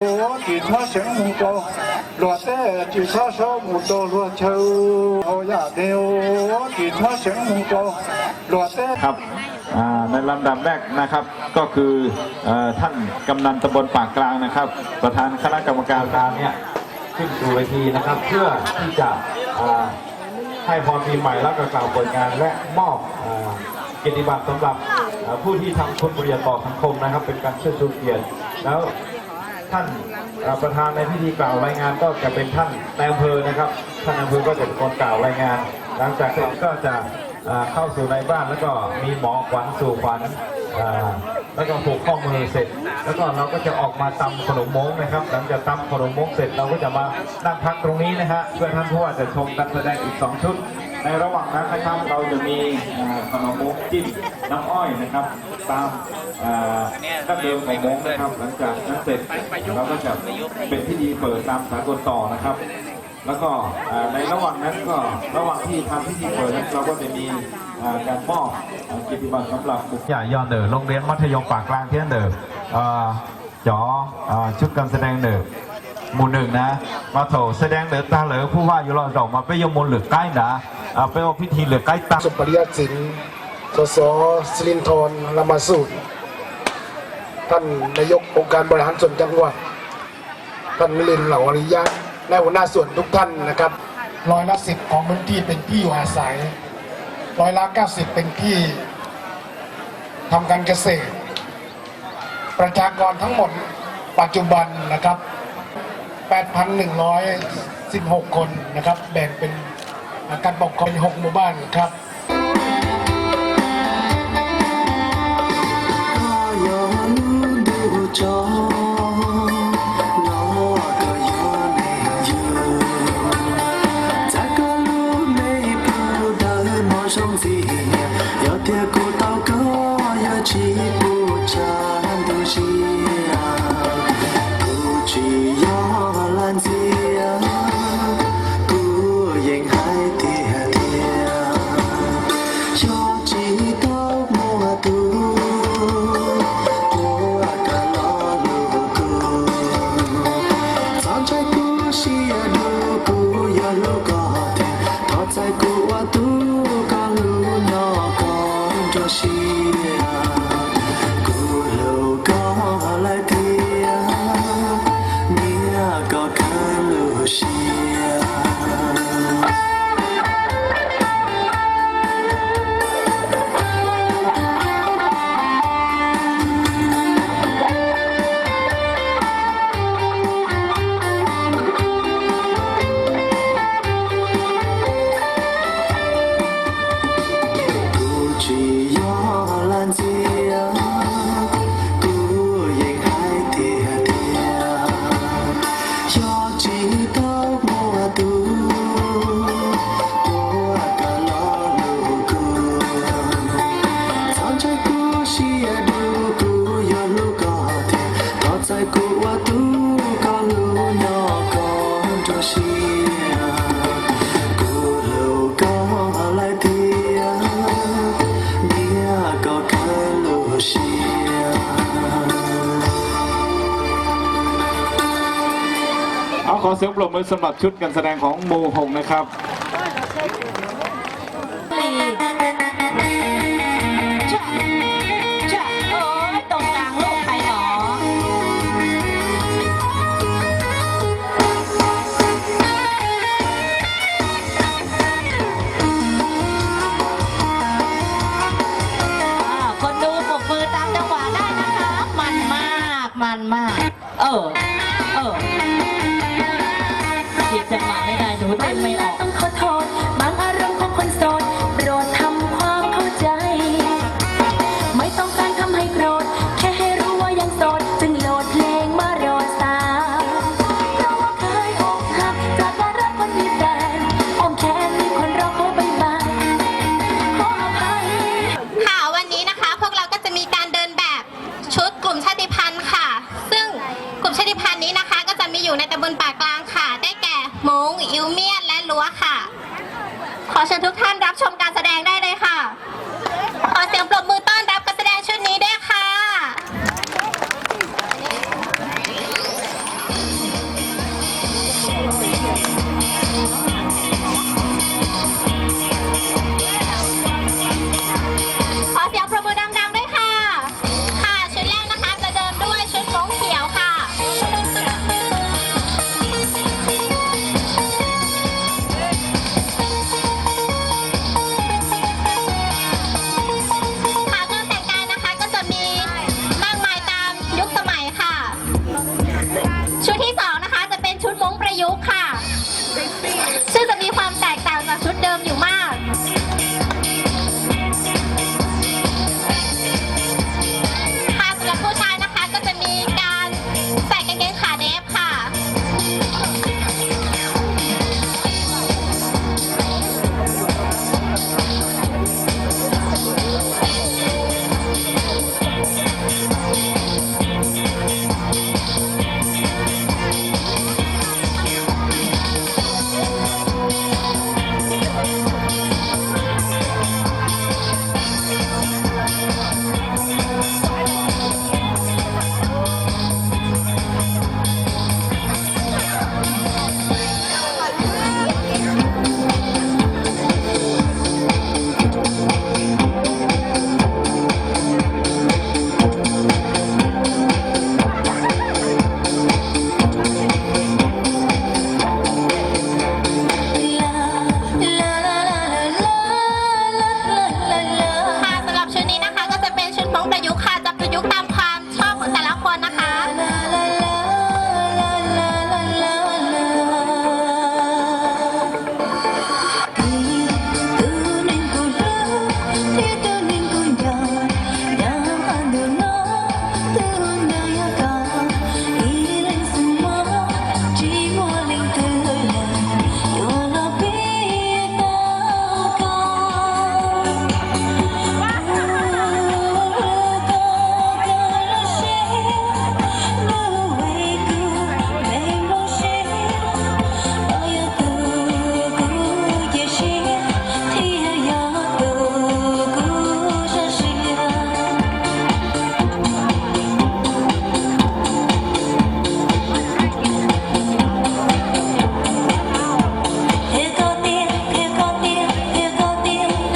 我吉他成木多，落得吉他手木多落秋，好呀的我吉他成木多，落得。ครับในลำดับแรกนะครับก็คือท่านกำนันตำบลปากกลางนะครับ ประธานคณะกรรมการเนี่ยขึ้นสู่เวทีนะครับเพื่อที่จะให้พรปีใหม่แล้วก็กล่าวเปิดงานและมอบเกียรติบัตรสำหรับผู้ที่ทำคุณประโยชน์ต่อสังคมนะครับเป็นการเชิดชูเกียรติแล้วท่านประธานในพิธีกล่าวรายงานก็จะเป็นท่านนายอำเภอนะครับท่านนายอำเภอก็จะเป็นคนกล่าวรายงาน หลังจากนั้นก็จะเข้าสู่ในบ้านแล้วก็มีหมอขวัญสู่ขวัญแล้วก็ผูกข้อมือเสร็จแล้วก็เราก็จะออกมาตำขนมม้งนะครับหลังจากตำขนมม้งเสร็จเราก็จะมานั่งพักตรงนี้นะฮะเพื่อท่านผู้ว่าจะชมการแสดงอีก2 ชุดในระหว่างนั้นนะครับเราจะมีขนมม้งจิ้มน้ำอ้อยนะครับตามดั้งเดิมของม้งนะครับหลังจากนั้นเสร็จเราก็จะเป็นพิธีเปิดตามสากลต่อนะครับแล้วก็ในระหว่างนั้นก็ระหว่างที่ทำพิธีเปิดเราก็จะมีการมอบเกียรติบัตรสำหรับบุคคลยอดเดิมโรงเรียนมัธยมปากกลางที่นั่นเดิมจ๋อชุดการแสดงเดิมหมู่1นะมาโถแสดงเดิมตาเหลือผู้ว่าอยู่รอดอกมาไปยมมนเหลือใกล้นะไปเอาพิธีเหลือใกล้ตาสุปริยศิลป์สสสิรินทรละมาสูตรท่านนายกองค์การบริหารส่วนจังหวัดท่านมิลินเหล่าอริยะและหัวหน้าส่วนทุกท่านนะครับ10%ของพื้นที่เป็นที่อยู่อาศัย90%เป็นที่ทำการเกษตรประชากรทั้งหมดปัจจุบันนะครับ 8,116 คนนะครับแบ่งเป็นการปกครอง6 หมู่บ้านครับขอเสียงปรบมือสำหรับชุดการแสดงของหมู่6นะครับตรงกลางโลกใครหรอคนดูปรบมือตามจังหวะได้นะคะมันมากผิดจังหวะไม่ได้หนูเต้นไม่ออกต้องขอโทษบางอารมณ์ของคนโสดโปรดทำความเข้าใจไม่ต้องการทำให้โกรธแค่ให้รู้ว่ายังโสดจึงโหลดเพลงมารอสาวเพราะว่าเคยอกหักจากการรักคนมีแฟนอ้อมแขนมีคนรอเขาไปบ้างขออภัยค่ะวันนี้นะคะพวกเราก็จะมีการเดินแบบชุดกลุ่มชาติพันธุ์ค่ะซึ่งกลุ่มชาติพันธุ์นี้นะคะก็จะมีอยู่ในตำบลปากกลางค่ะได้แก่มงอิวเมียนและลัวค่ะขอเชิญทุกท่านรับชมการแสดงได้เลยค่ะขอเสียงปรบมือต้อนรับการแสดงชุดนี้ด้วยค่ะ ชุดที่สองนะคะจะเป็นชุดม้งประยุกต์ค่ะ ซึ่งจะมีความแตกต่างจากชุดเดิมอยู่มาก ค่ะสำหรับผู้ชายนะคะก็จะมีการใส่กางเกงขาเดฟค่ะ ค่ะสำหรับชุดนี้นะคะก็จะเป็นชุดม้งประยุกต์ค่ะจะประยุกต์ตามความชอบของแต่ละคนนะคะ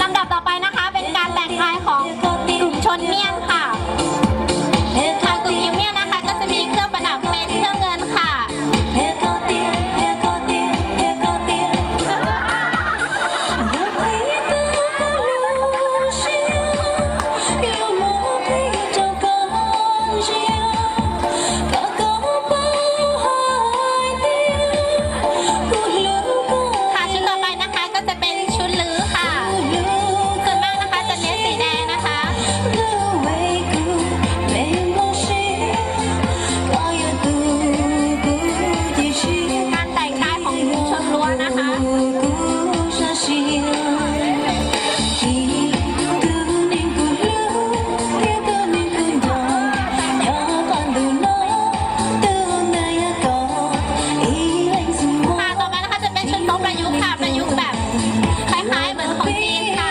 ลำดับต่อไปนะคะเป็นการแต่งกายของกลุ่มชนเมียนค่ะทางกลุ่มยิมเมียนนะคะก็จะมีเครื่องประดับเป็นเครื่องเงินค่ะ ค่ะชุดต่อไปนะคะก็จะเป็นชุดลื้อค่ะ ส่วนมากนะคะจะเน้นสีแดงนะคะ การแต่งกายของชนล้วนนะคะ ค่ะต่อมานะคะจะเป็นชุดม้งประยุกต์ค่ะ ประยุกต์แบบคล้ายๆเหมือนของจีนค่ะ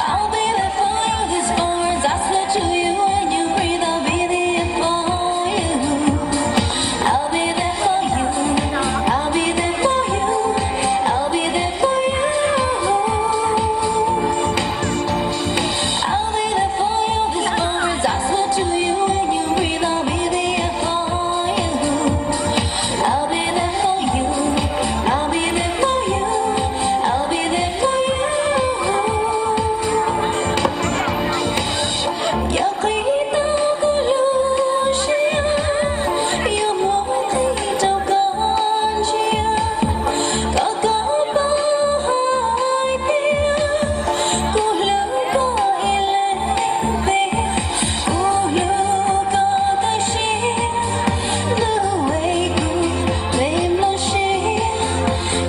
I'll be there for you, these words I swear to you. When you breathe, I'll be there for you. I'll be there for you. I'll be there for you. I'll be there for you. I'll be there for you, these words I swear to you. When you breathe, I'll be there for you. I'll be there for you. I'll be there for you. I'll be there for you. 要回到过路上，有梦里找感觉，高高抱海边，古路过一泪杯，古路过的心，路为故为梦醒，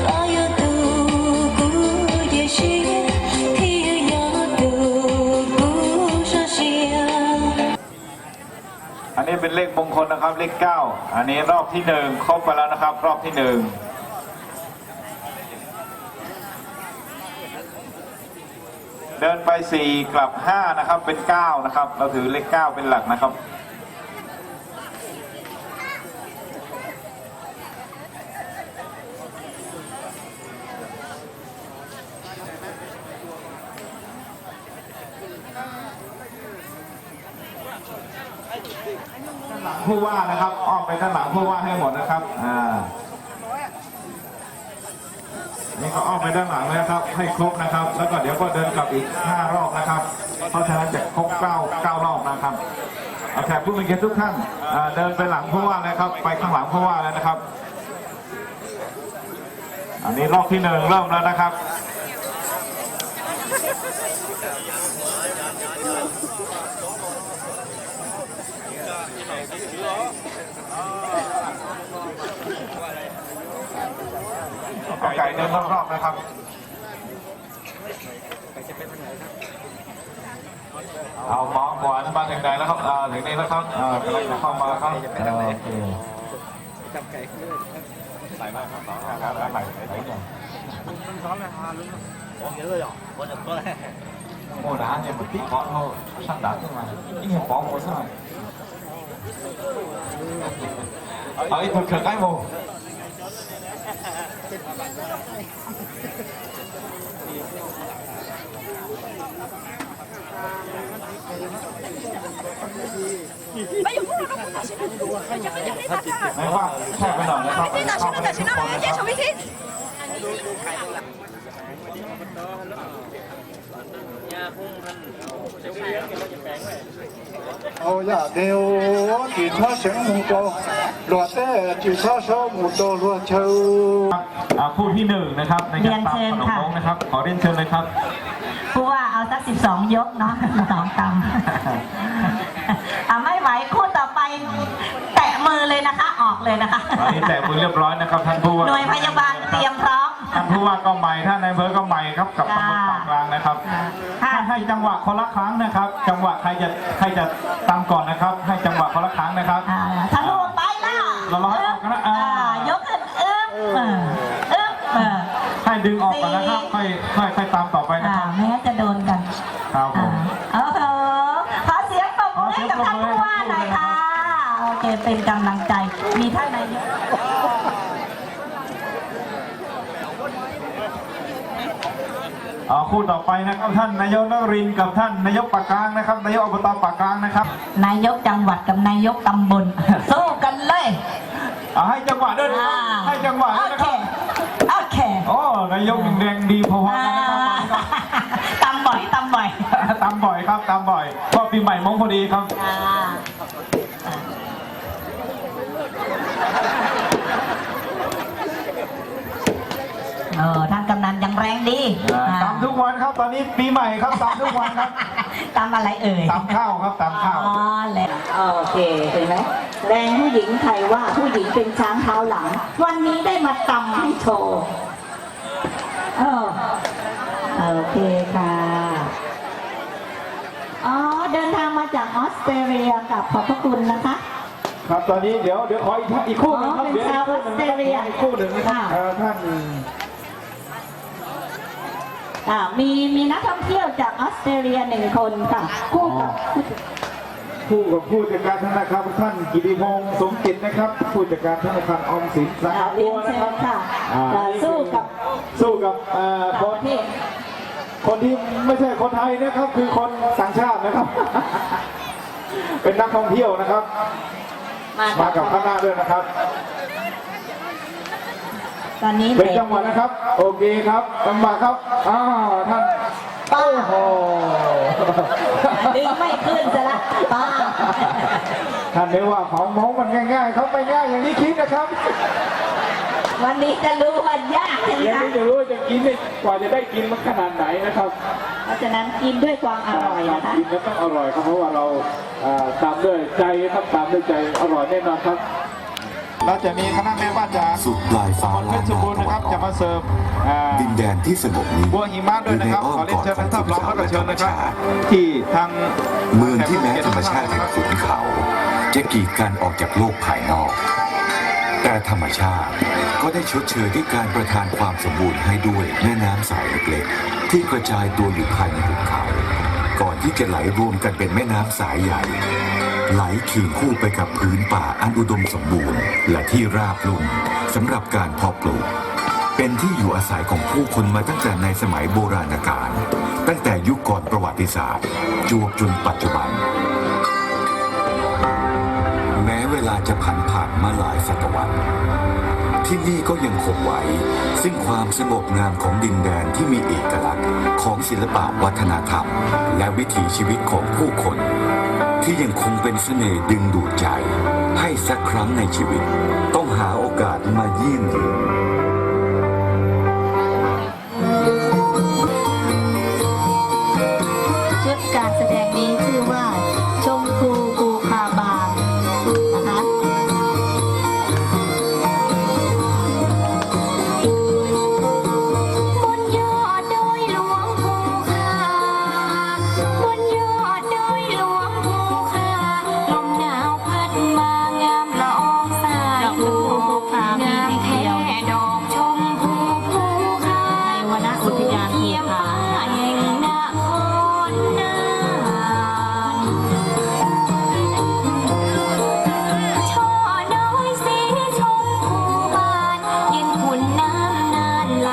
我要独孤夜行，天要独孤上行。 อันนี้เป็นเลขมงคลนะครับเลข 9 อันนี้รอบที่ 1 ครบไปแล้วนะครับ รอบที่ 1 เดินไป 4 กลับ 5 นะครับเป็น 9 นะครับ เราถือเลข 9 เป็นหลักนะครับ ผู้ว่านะครับอ้อมไปด้านหลังผู้ว่าให้หมดนะครับนี่ก็อ้อมไปด้านหลังเลยนะครับให้ครบนะครับ แล้วก็เดี๋ยวก็เดินกลับอีก5 รอบนะครับ เพราะฉะนั้นจะครบ9รอบนะครับเอาแขกผู้มีเกียรติทุกท่านเดินไปหลังผู้ว่าเลยครับไปข้างหลังผู้ว่าเลยนะครับอันนี้รอบที่1เริ่มแล้วนะครับไก่เดินรอบๆนะครับเอาหมอหวานมาถึงไหนแล้วครับถึงนี้แล้วครับกำลังจะเข้ามาครับโอเคจับไก่ใส่มากครับต่อครับใส่ก่อน我拿你们地方后上打对吗？一年保姆上。一头可爱不？没话，太不冷了，他เข้าไปทุกคนนะครับ 好呀，牛吉他声木高，落得吉他手木多落秋。 ผู้ที่1นะครับในการตามขนมนงนะครับขอเรียนเชิญเลยครับ ผู้ว่าเอาสัก12 ยกเนาะ12 ตำ ไม่ไหวคู่ต่อไปแตะมือเลยนะคะออกเลยนะคะ ตอนนี้แตะมือเรียบร้อยนะครับท่านผู้ว่า หน่วยพยาบาลเตรียมพร้อม ท่านผู้ว่าก็ใหม่ท่านนายอำเภอก็ใหม่ครับกับตำบลปากกลางนะครับให้จังหวะคนละครั้งนะครับ จังหวะใครจะตามก่อนนะครับ ให้จังหวะคนละครั้งนะครับ ทะลุไปแล้ว เราร้อยออกกันนะยกขึ้นให้ดึงออกก่อนนะครับค่อยตามต่อไปนะครับ ไม่งั้นจะโดนกัน ครับผม โอ้โหขอเสียงปรบมือให้กับท่านผู้ว่าหน่อยค่ะโอเคเป็นกำลังใจมีท่านนายก คู่ต่อไปนะครับท่านนายกนรินทร์กับท่านนายกปากกลางนะครับนายกอบตปากกลางนะครับ นายกจังหวัดกับนายกตำบลสู้กันเลย ให้จังหวะด้วยนะครับให้จังหวะด้วยนะครับ โอเค โอ้นายกแดงดีพอๆกันนะครับ ตำบ่อย ตามบ่อยครับตามบ่อยเพราะปีใหม่มงพอดีครับท่านกำนันยังแรงดี ตามทุกวันครับตอนนี้ปีใหม่ครับตามทุกวันครับ ตามอะไรเอ่ย ตามข้าวครับตามข้าว อ๋อแล้วโอเคเห็นไหมแรงผู้หญิงไทยว่าผู้หญิงเป็นช้างเท้าหลัง วันนี้ได้มาตำให้โชว์โอเคค่ะเดินทางมาจากออสเตรเลียกับขอบพระคุณนะคะ ครับตอนนี้เดี๋ยวขออีกคู่หนึ่งครับ เป็นชาวออสเตรเลีย อีกคู่หนึ่งนะครับท่าน มีนักท่องเที่ยวจากออสเตรเลีย1 คนค่ะคู่กับ ผู้จัดการธนาคารท่านกิติพงษ์สมจิตนะครับผู้จัดการธนาคารออมสินสาขา เรี บั ยน ว เชิ นะครับ ญค่ะสู้กับ คนที่ไม่ใช่คนไทยนะครับคือคนต่างชาตินะครับ เป็นนักท่องเที่ยวนะครับมากับคณะด้วยนะครับ ตอนนี้ เป็นจังหวะนะครับโอเคครับจังหวะครับท่านโอ้โห ดึงไม่ขึ้นซะละป้า ท่านไม่ว่าของมงมันง่ายๆเขาไม่ง่ายอย่างที่คิดนะครับ วันนี้จะรู้ว่ายากใช่ไหม ยัง คะ ไม่จะรู้จะกินกว่าจะได้กินมันขนาดไหนนะครับ เพราะฉะนั้นกินด้วยความอร่อยนะคะ กินแล้วต้องอร่อยครับเพราะว่าเราตามด้วยใจครับตามด้วยใจอร่อยแน่นอนครับเราจะมีคณะแม่บ้านจาก สุดปลายฟ้า เพ ล้าน ชร นา บูรณ์นะครับจะมาเสิร์ฟ ดินแดนที่สงบนี้ บัวหิมะด้วยนะครับขอเรียนเชิญท่านรองแล้วก็เชิญนะครับที่ทาง เมืองที่แม้ธรรมชาติแห่งขุนเขาจะกีดกันออกจากโลกภายนอก แต่ธรรมชาติก็ได้ชดเชยด้วยการประทานความสมบูรณ์ให้ด้วยแม่น้ำสายเล็กๆที่กระจายตัวอยู่ภายในหุบเขา ก่อนที่จะไหลรวมกันเป็นแม่น้ำสายใหญ่ ไหลเคียงคู่ไปกับพื้นป่าอันอุดมสมบูรณ์และที่ราบลุ่มสำหรับการเพาะปลูก เป็นที่อยู่อาศัยของผู้คนมาตั้งแต่ในสมัยโบราณกาลตั้งแต่ยุคก่อนประวัติศาสตร์จวบจนปัจจุบัน แม้เวลาจะผ่านมาหลายศตวรรษ ที่นี่ก็ยังคงไว้ซึ่งความสงบงามของดินแดนที่มีเอกลักษณ์ของศิลปะวัฒนธรรมและวิถีชีวิตของผู้คนที่ยังคงเป็นเสน่ห์ดึงดูดใจให้สักครั้งในชีวิตต้องหาโอกาสมาเยี่ยมเยือน ชุดการแสดงนี้ชื่อว่าชมพูภูคาบางนะคะ บนยอดดอยหลวงภูคาบนยอดดอยหลวงภูคาลมหนาวพัดมางามละอองสายลูกงามแท้ดอกชมพูภูคา ในวรรณอุทยานภูคา แห่งนครนานช่อน้อยสีชมพูบานเย็นขุ่นน้ำนานไหล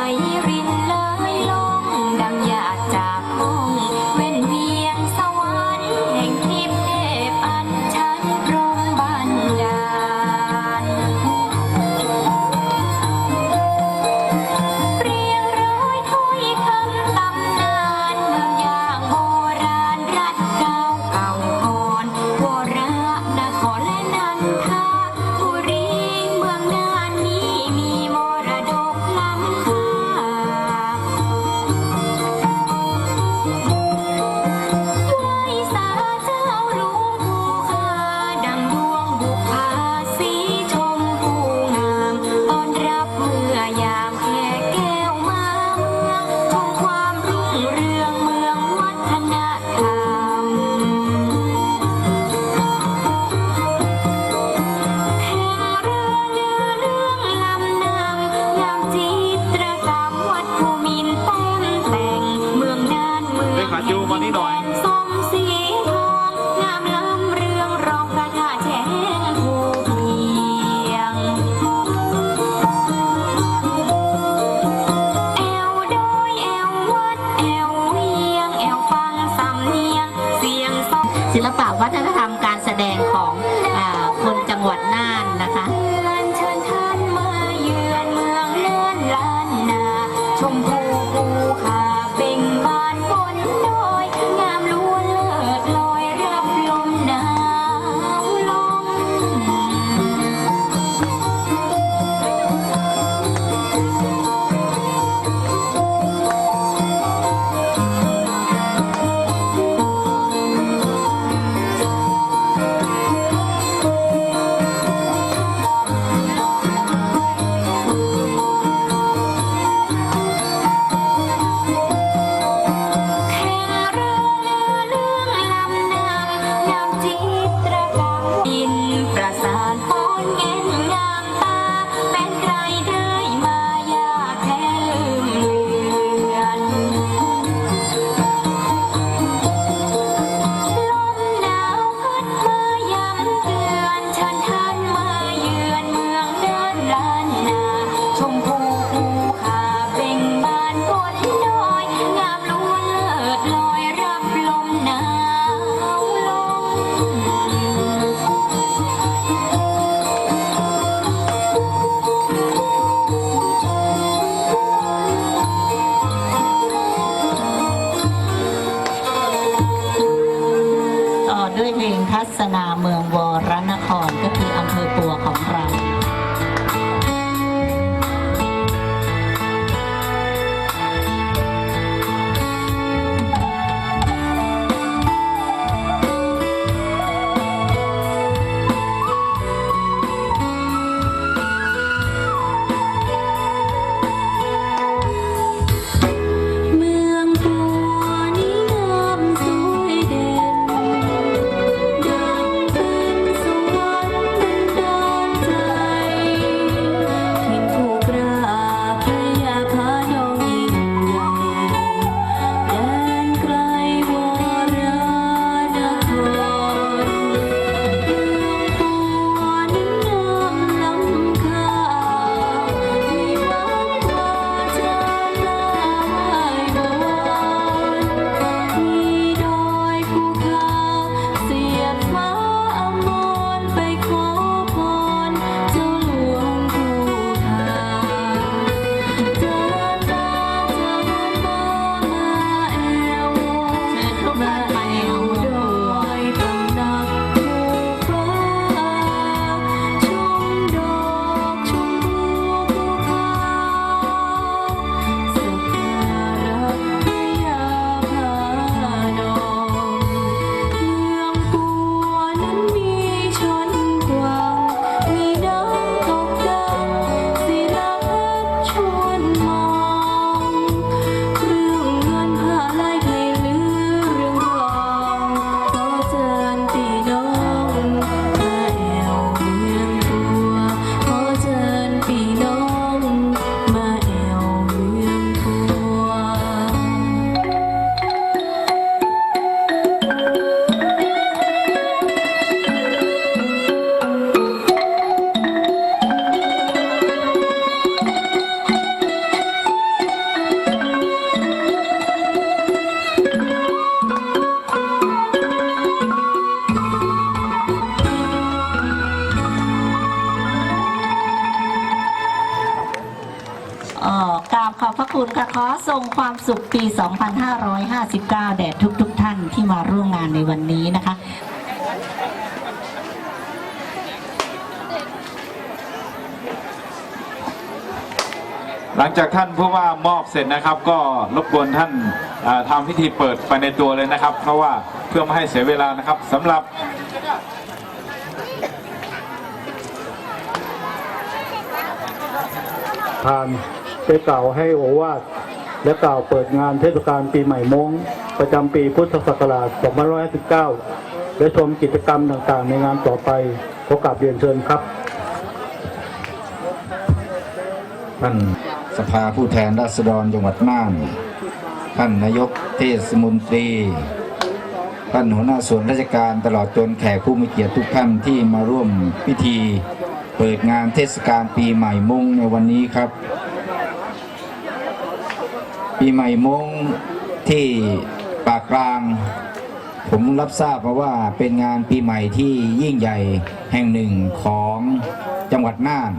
รินเลยลงดังหยาดจากห้องเว้นเวียงสวรรค์แห่งทิพย์เทพอัญชันพรหมบันดาล เรียงร้อยถ้อยคำตำนานเมืองยางโบราณรัฐเก่าเก่าก่อนวรนครและนันทบุรีเมืองน่านนี้มีมรดกล้ำค่า ไหว้สาเจ้าหลวงภูคาดังดวงบุพาสีชมพูงามต้อนรับเมื่อยามแขกแก้วมาเมืองชมความรุ่งเรืองเมืองวัฒนธรรม แห่เรือเรือเรื่องลำนำงามจิตรกรรมวัดภูมินแต้มแต่งเมืองน่านเมือง เลขาจูมานี่หน่อย สมสีทองงามล้ำเรืองรองพระธาตุแช่งภูเพียง แอวดอยแอววัดแอวเวียงแอวฟังสำเนียงเสียงสอง ศิลปะวัฒนธรรมการแสดงของคนจังหวัดน่านนะคะ เชิญท่านมาเยือนเมืองน่านล้านนาชมพูภูคาเบ่งบานบนดอยงามล้วนเลิศลอยรับลมหนาวลม แข่งเรือเรื่องลำนำงามจิตรกรรมดินประสานฟ้อนเงินงามตาเป็นใครได้มายากแท้ลืมเลือน ลมหนาวพัดมายำเตือนเชิญท่านมาเยือนเมืองน่านล้านนาชมพูภูคาเบ่งบานบนดอยงามล้วนเลิศลอยรับลมหนาวลม ต่อด้วยเพลงทัศนาเมืองวรนครก็คืออำเภอปัวของเรา เมืองปัวนี้งามสวยเด่นดังเป็นสวรรค์ ขอบพระคุณค่ะขอส่งความสุขปี 2559 แด่ทุกท่านที่มาร่วมงานในวันนี้นะคะ หลังจากท่านผู้ว่ามอบเสร็จนะครับก็รบกวนท่านทำพิธีเปิดไปในตัวเลยนะครับ เพราะว่าเพื่อไม่ให้เสียเวลานะครับสำหรับ ทานได้กล่าวให้โอวาทและกล่าวเปิดงานเทศกาลปีใหม่ม้งประจำปีพุทธศักราช 2519 และชมกิจกรรมต่างๆในงานต่อไปขอกราบเรียนเชิญครับ ท่านสภาผู้แทนราษฎรจังหวัดน่านท่านนายกเทศมนตรีท่านหัวหน้าส่วนราชการตลอดจนแขกผู้มีเกียรติทุกท่านที่มาร่วมพิธีเปิดงานเทศกาลปีใหม่ม้งในวันนี้ครับปีใหม่ม้งที่ปากกลางผมรับทราบมาว่าเป็นงานปีใหม่ที่ยิ่งใหญ่แห่งหนึ่งของจังหวัดน่าน